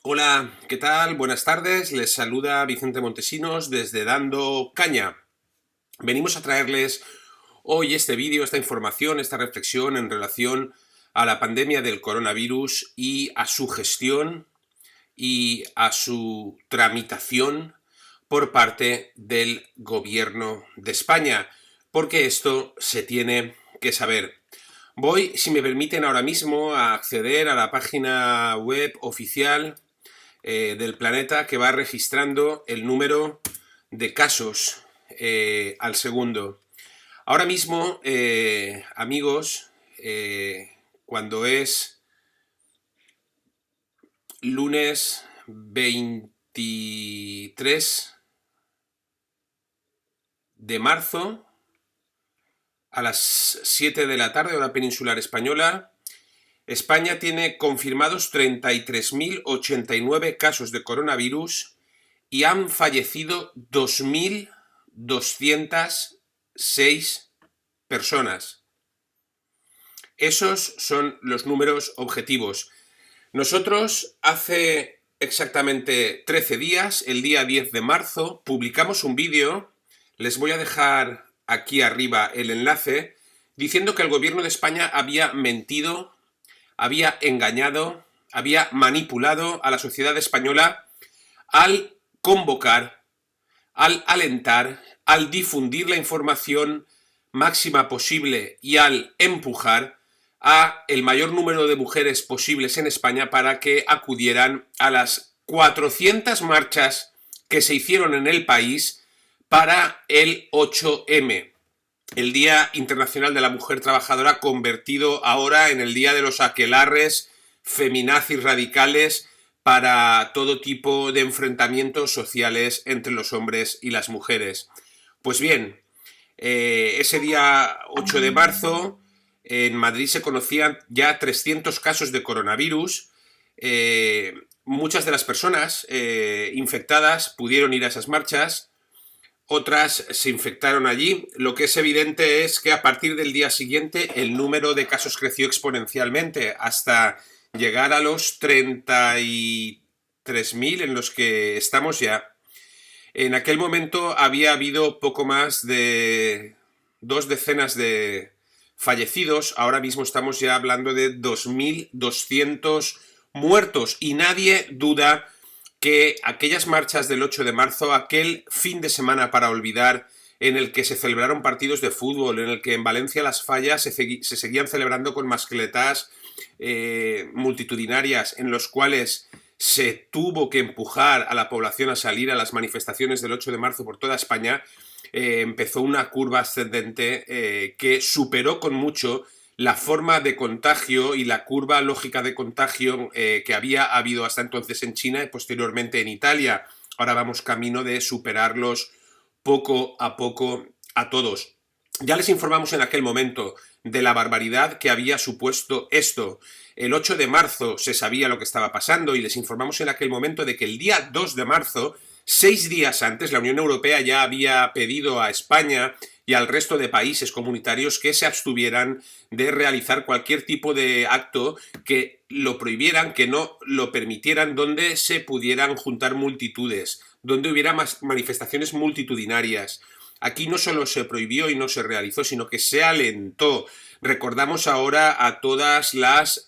Hola, ¿qué tal? Buenas tardes. Les saluda Vicente Montesinos desde Dando Caña. Venimos a traerles hoy este vídeo, esta información, esta reflexión en relación a la pandemia del coronavirus y a su gestión y a su tramitación por parte del gobierno de España, porque esto se tiene que saber. Voy, si me permiten ahora mismo, a acceder a la página web oficial del planeta, que va registrando el número de casos al segundo. Ahora mismo, amigos, cuando es lunes 23 de marzo a las 7 de la tarde, hora peninsular española, España tiene confirmados 33.089 casos de coronavirus y han fallecido 2.206 personas. Esos son los números objetivos. Nosotros hace exactamente 13 días, el día 10 de marzo, publicamos un vídeo, les voy a dejar aquí arriba el enlace, diciendo que el gobierno de España había mentido, había engañado, había manipulado a la sociedad española al convocar, al alentar, al difundir la información máxima posible y al empujar a el mayor número de mujeres posibles en España para que acudieran a las 400 marchas que se hicieron en el país para el 8M, el Día Internacional de la Mujer Trabajadora, convertido ahora en el Día de los aquelarres feminazis radicales para todo tipo de enfrentamientos sociales entre los hombres y las mujeres. Pues bien, ese día 8 de marzo en Madrid se conocían ya 300 casos de coronavirus. Muchas de las personas infectadas pudieron ir a esas marchas, otras se infectaron allí. Lo que es evidente es que a partir del día siguiente el número de casos creció exponencialmente hasta llegar a los 33.000 en los que estamos ya. En aquel momento había habido poco más de 2 decenas de fallecidos. Ahora mismo estamos ya hablando de 2.200 muertos y nadie duda que aquellas marchas del 8 de marzo, aquel fin de semana para olvidar, en el que se celebraron partidos de fútbol, en el que en Valencia las fallas se seguían celebrando con mascletas multitudinarias, en los cuales se tuvo que empujar a la población a salir a las manifestaciones del 8 de marzo por toda España, empezó una curva ascendente que superó con mucho la forma de contagio y la curva lógica de contagio que había habido hasta entonces en China y posteriormente en Italia. Ahora vamos camino de superarlos poco a poco a todos. Ya les informamos en aquel momento de la barbaridad que había supuesto esto. El 8 de marzo se sabía lo que estaba pasando y les informamos en aquel momento de que el día 2 de marzo, 6 días antes, la Unión Europea ya había pedido a España y al resto de países comunitarios que se abstuvieran de realizar cualquier tipo de acto que lo prohibieran, que no lo permitieran, donde se pudieran juntar multitudes, donde hubiera manifestaciones multitudinarias. Aquí no solo se prohibió y no se realizó, sino que se alentó. Recordamos ahora a todas las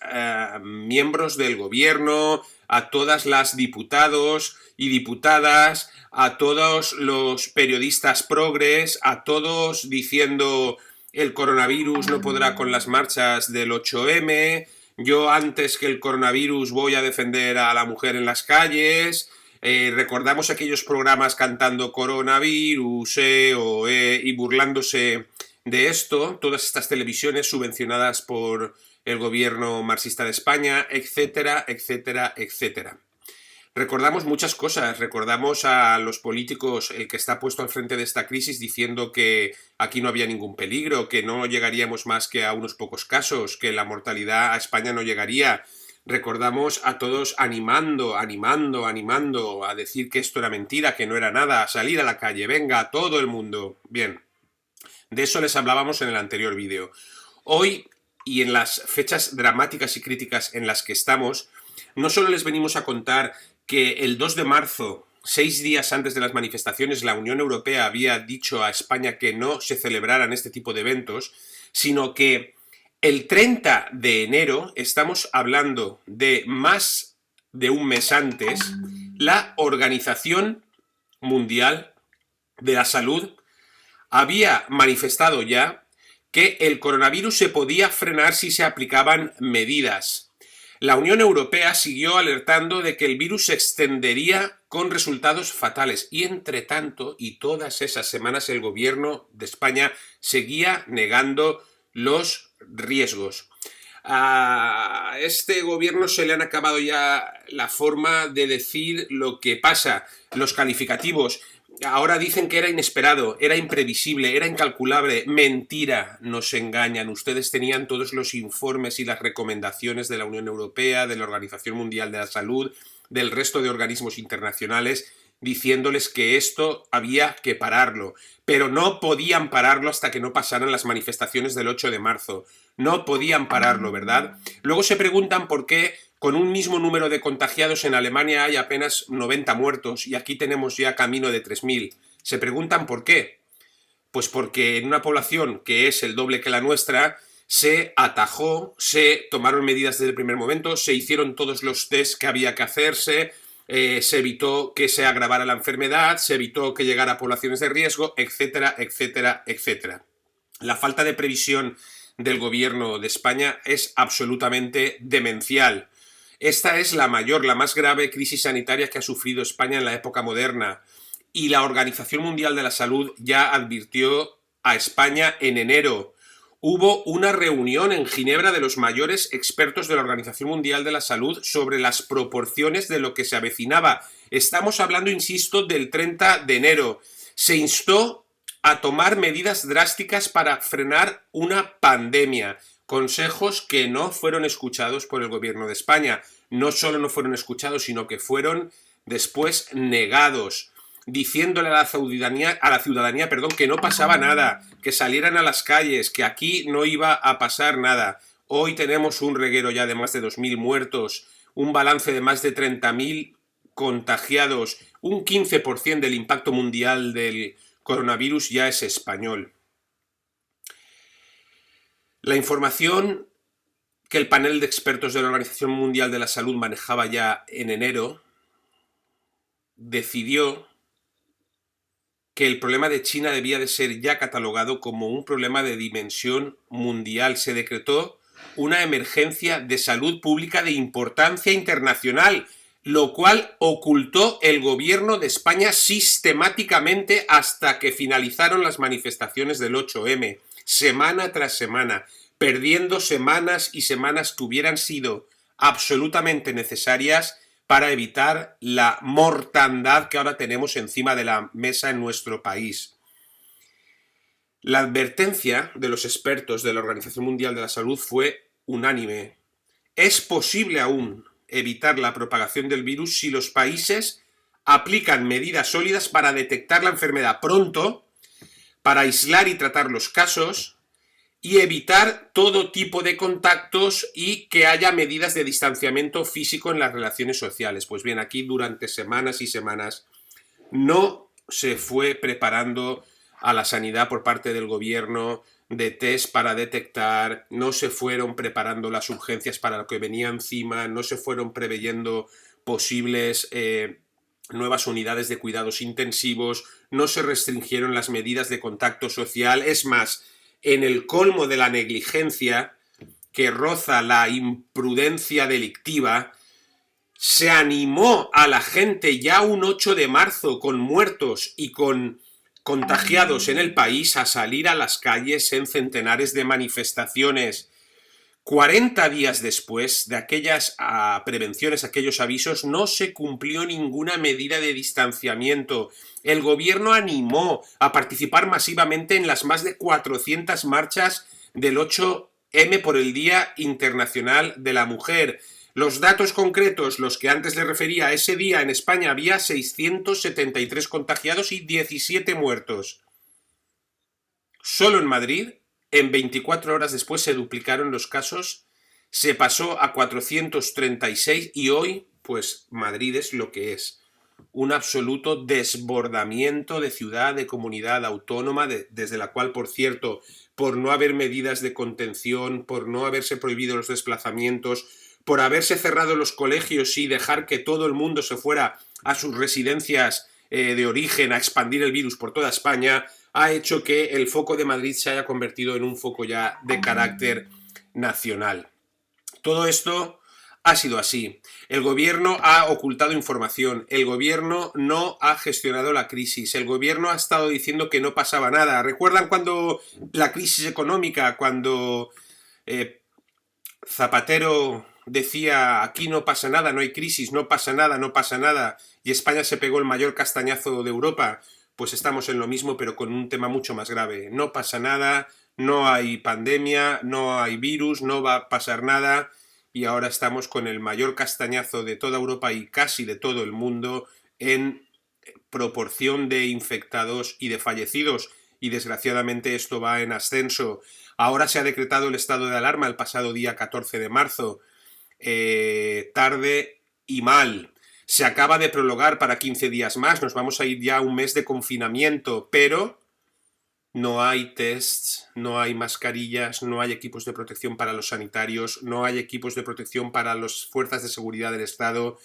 miembros del gobierno, a todas las diputados y diputadas, a todos los periodistas progres, a todos diciendo el coronavirus no podrá con las marchas del 8M, yo antes que el coronavirus voy a defender a la mujer en las calles. Recordamos aquellos programas cantando coronavirus y burlándose de esto, todas estas televisiones subvencionadas por el gobierno marxista de España, etcétera, etcétera, etcétera. Recordamos muchas cosas, recordamos a los políticos, el que está puesto al frente de esta crisis, diciendo que aquí no había ningún peligro, que no llegaríamos más que a unos pocos casos, que la mortalidad a España no llegaría. Recordamos a todos animando a decir que esto era mentira, que no era nada, a salir a la calle, venga, todo el mundo. Bien, de eso les hablábamos en el anterior vídeo. Hoy, y en las fechas dramáticas y críticas en las que estamos, no solo les venimos a contar que el 2 de marzo, 6 días antes de las manifestaciones, la Unión Europea había dicho a España que no se celebraran este tipo de eventos, sino que el 30 de enero, estamos hablando de más de un mes antes, la Organización Mundial de la Salud había manifestado ya que el coronavirus se podía frenar si se aplicaban medidas. La Unión Europea siguió alertando de que el virus se extendería con resultados fatales y, entre tanto, y todas esas semanas, el gobierno de España seguía negando los riesgos. A este gobierno se le han acabado ya la forma de decir lo que pasa, los calificativos. Ahora dicen que era inesperado, era imprevisible, era incalculable. Mentira, nos engañan. Ustedes tenían todos los informes y las recomendaciones de la Unión Europea, de la Organización Mundial de la Salud, del resto de organismos internacionales, diciéndoles que esto había que pararlo. Pero no podían pararlo hasta que no pasaran las manifestaciones del 8 de marzo. No podían pararlo, ¿verdad? Luego se preguntan por qué con un mismo número de contagiados en Alemania hay apenas 90 muertos y aquí tenemos ya camino de 3.000. Se preguntan por qué. Pues porque en una población que es el doble que la nuestra, se atajó, se tomaron medidas desde el primer momento, se hicieron todos los test que había que hacerse, se evitó que se agravara la enfermedad, se evitó que llegara a poblaciones de riesgo, etcétera, etcétera, etcétera. La falta de previsión del gobierno de España es absolutamente demencial. Esta es la mayor, la más grave crisis sanitaria que ha sufrido España en la época moderna. Y la Organización Mundial de la Salud ya advirtió a España en enero. Hubo una reunión en Ginebra de los mayores expertos de la Organización Mundial de la Salud sobre las proporciones de lo que se avecinaba. Estamos hablando, insisto, del 30 de enero. Se instó a tomar medidas drásticas para frenar una pandemia. Consejos que no fueron escuchados por el gobierno de España. No solo no fueron escuchados, sino que fueron después negados, diciéndole a la ciudadanía, que no pasaba nada, que salieran a las calles, que aquí no iba a pasar nada. Hoy tenemos un reguero ya de más de 2.000 muertos, un balance de más de 30.000 contagiados, un 15% del impacto mundial del coronavirus ya es español. La información que el panel de expertos de la Organización Mundial de la Salud manejaba ya en enero decidió que el problema de China debía de ser ya catalogado como un problema de dimensión mundial. Se decretó una emergencia de salud pública de importancia internacional, lo cual ocultó el gobierno de España sistemáticamente hasta que finalizaron las manifestaciones del 8M, semana tras semana, perdiendo semanas y semanas que hubieran sido absolutamente necesarias para evitar la mortandad que ahora tenemos encima de la mesa en nuestro país. La advertencia de los expertos de la Organización Mundial de la Salud fue unánime. Es posible aún evitar la propagación del virus si los países aplican medidas sólidas para detectar la enfermedad pronto, para aislar y tratar los casos y evitar todo tipo de contactos y que haya medidas de distanciamiento físico en las relaciones sociales. Pues bien, aquí durante semanas y semanas no se fue preparando a la sanidad por parte del gobierno de test para detectar, no se fueron preparando las urgencias para lo que venía encima, no se fueron preveyendo posibles nuevas unidades de cuidados intensivos, no se restringieron las medidas de contacto social. Es más, en el colmo de la negligencia que roza la imprudencia delictiva, se animó a la gente ya un 8 de marzo con muertos y con contagiados en el país a salir a las calles en centenares de manifestaciones. 40 días después de aquellas prevenciones, aquellos avisos, no se cumplió ninguna medida de distanciamiento. El gobierno animó a participar masivamente en las más de 400 marchas del 8M por el Día Internacional de la Mujer. Los datos concretos, los que antes le refería, ese día en España había 673 contagiados y 17 muertos. Solo en Madrid, en 24 horas después se duplicaron los casos, se pasó a 436 y hoy, pues Madrid es lo que es. Un absoluto desbordamiento de ciudad, de comunidad autónoma, desde la cual, por cierto, por no haber medidas de contención, por no haberse prohibido los desplazamientos, por haberse cerrado los colegios y dejar que todo el mundo se fuera a sus residencias de origen a expandir el virus por toda España, ha hecho que el foco de Madrid se haya convertido en un foco ya de carácter nacional. Todo esto ha sido así. El gobierno ha ocultado información, el gobierno no ha gestionado la crisis, el gobierno ha estado diciendo que no pasaba nada. ¿Recuerdan cuando la crisis económica, cuando Zapatero decía aquí no pasa nada, no hay crisis, no pasa nada, no pasa nada, y España se pegó el mayor castañazo de Europa? Pues estamos en lo mismo, pero con un tema mucho más grave. No pasa nada, no hay pandemia, no hay virus, no va a pasar nada, y ahora estamos con el mayor castañazo de toda Europa y casi de todo el mundo en proporción de infectados y de fallecidos, y desgraciadamente esto va en ascenso. Ahora se ha decretado el estado de alarma el pasado día 14 de marzo, tarde y mal. Se acaba de prolongar para 15 días más, nos vamos a ir ya a un mes de confinamiento, pero no hay tests, no hay mascarillas, no hay equipos de protección para los sanitarios, no hay equipos de protección para las fuerzas de seguridad del Estado,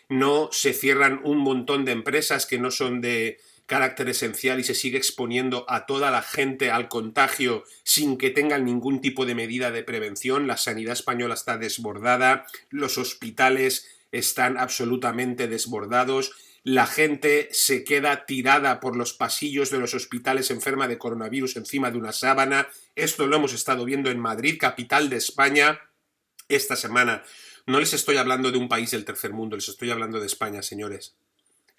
no se cierran un montón de empresas que no son de carácter esencial y se sigue exponiendo a toda la gente al contagio sin que tengan ningún tipo de medida de prevención. La sanidad española está desbordada, los hospitales están absolutamente desbordados, la gente se queda tirada por los pasillos de los hospitales enferma de coronavirus encima de una sábana. Esto lo hemos estado viendo en Madrid, capital de España, esta semana. No les estoy hablando de un país del tercer mundo, les estoy hablando de España, señores.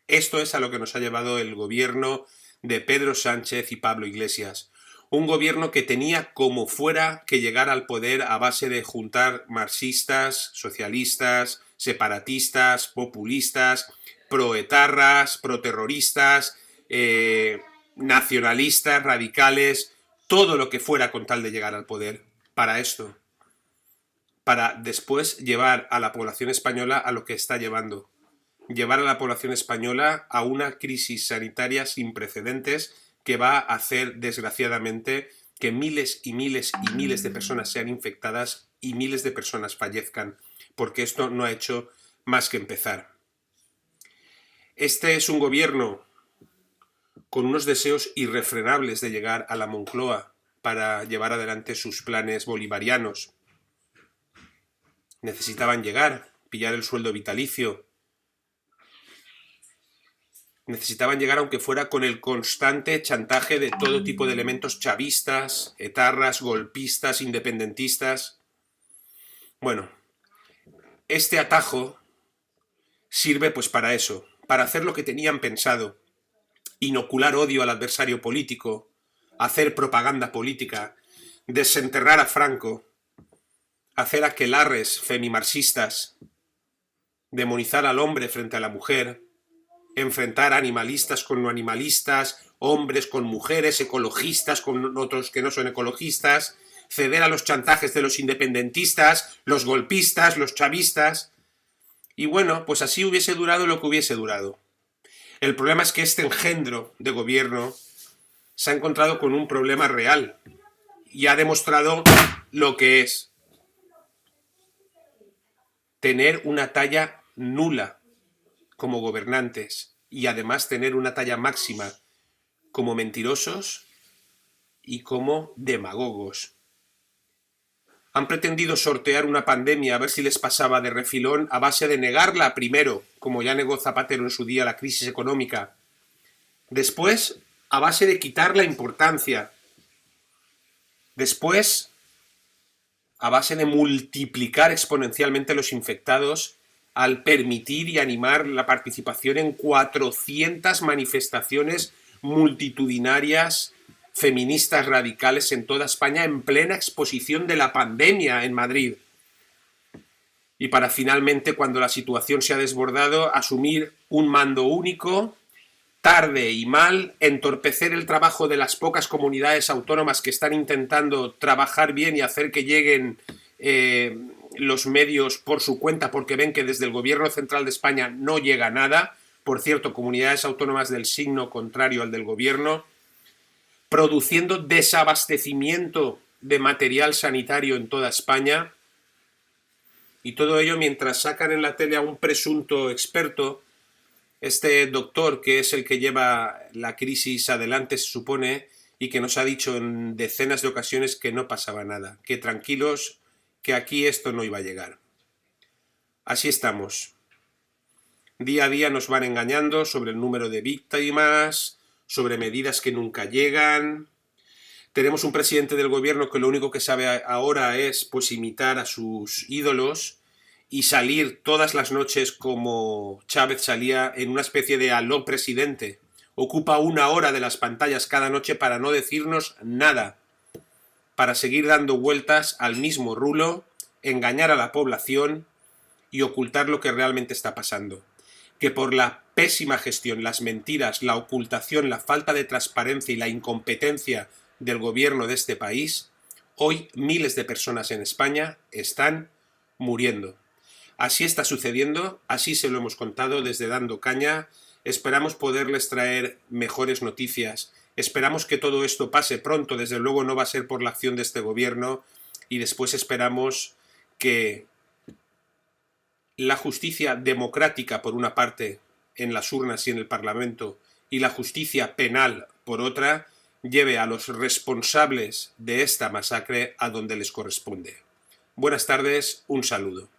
Esto es a lo que nos ha llevado el gobierno de Pedro Sánchez y Pablo Iglesias. Un gobierno que tenía como fuera que llegar al poder a base de juntar marxistas, socialistas, separatistas, populistas, proetarras, proterroristas, nacionalistas, radicales, todo lo que fuera con tal de llegar al poder. Para esto. Para después llevar a la población española a lo que está llevando. Llevar a la población española a una crisis sanitaria sin precedentes que va a hacer, desgraciadamente, que miles y miles y miles de personas sean infectadas y miles de personas fallezcan, porque esto no ha hecho más que empezar. Este es un gobierno con unos deseos irrefrenables de llegar a la Moncloa para llevar adelante sus planes bolivarianos. Necesitaban llegar, pillar el sueldo vitalicio. Necesitaban llegar aunque fuera con el constante chantaje de todo tipo de elementos chavistas, etarras, golpistas, independentistas. Bueno, este atajo sirve pues para eso, para hacer lo que tenían pensado, inocular odio al adversario político, hacer propaganda política, desenterrar a Franco, hacer aquelarres femimarxistas, demonizar al hombre frente a la mujer, enfrentar animalistas con no animalistas, hombres con mujeres, ecologistas con otros que no son ecologistas, ceder a los chantajes de los independentistas, los golpistas, los chavistas. Y bueno, pues así hubiese durado lo que hubiese durado. El problema es que este engendro de gobierno se ha encontrado con un problema real y ha demostrado lo que es tener una talla nula como gobernantes y además tener una talla máxima como mentirosos y como demagogos. Han pretendido sortear una pandemia a ver si les pasaba de refilón a base de negarla primero, como ya negó Zapatero en su día la crisis económica. Después, a base de quitarla importancia. Después, a base de multiplicar exponencialmente los infectados al permitir y animar la participación en 400 manifestaciones multitudinarias feministas radicales en toda España en plena exposición de la pandemia en Madrid. Y para finalmente, cuando la situación se ha desbordado, asumir un mando único, tarde y mal, entorpecer el trabajo de las pocas comunidades autónomas que están intentando trabajar bien y hacer que lleguen los medios por su cuenta porque ven que desde el gobierno central de España no llega nada. Por cierto, comunidades autónomas del signo contrario al del gobierno, produciendo desabastecimiento de material sanitario en toda España, y todo ello mientras sacan en la tele a un presunto experto, este doctor que es el que lleva la crisis adelante, se supone, y que nos ha dicho en decenas de ocasiones que no pasaba nada, que tranquilos, que aquí esto no iba a llegar. Así estamos. Día a día nos van engañando sobre el número de víctimas, sobre medidas que nunca llegan. Tenemos un presidente del gobierno que lo único que sabe ahora es pues imitar a sus ídolos y salir todas las noches como Chávez salía en una especie de aló presidente. Ocupa 1 hora de las pantallas cada noche para no decirnos nada, para seguir dando vueltas al mismo rulo, engañar a la población y ocultar lo que realmente está pasando. Que por la pésima gestión, las mentiras, la ocultación, la falta de transparencia y la incompetencia del gobierno de este país, hoy miles de personas en España están muriendo. Así está sucediendo, así se lo hemos contado desde Dando Caña. Esperamos poderles traer mejores noticias. Esperamos que todo esto pase pronto, desde luego no va a ser por la acción de este gobierno, y después esperamos que la justicia democrática, por una parte, en las urnas y en el Parlamento, y la justicia penal, por otra, lleve a los responsables de esta masacre a donde les corresponde. Buenas tardes, un saludo.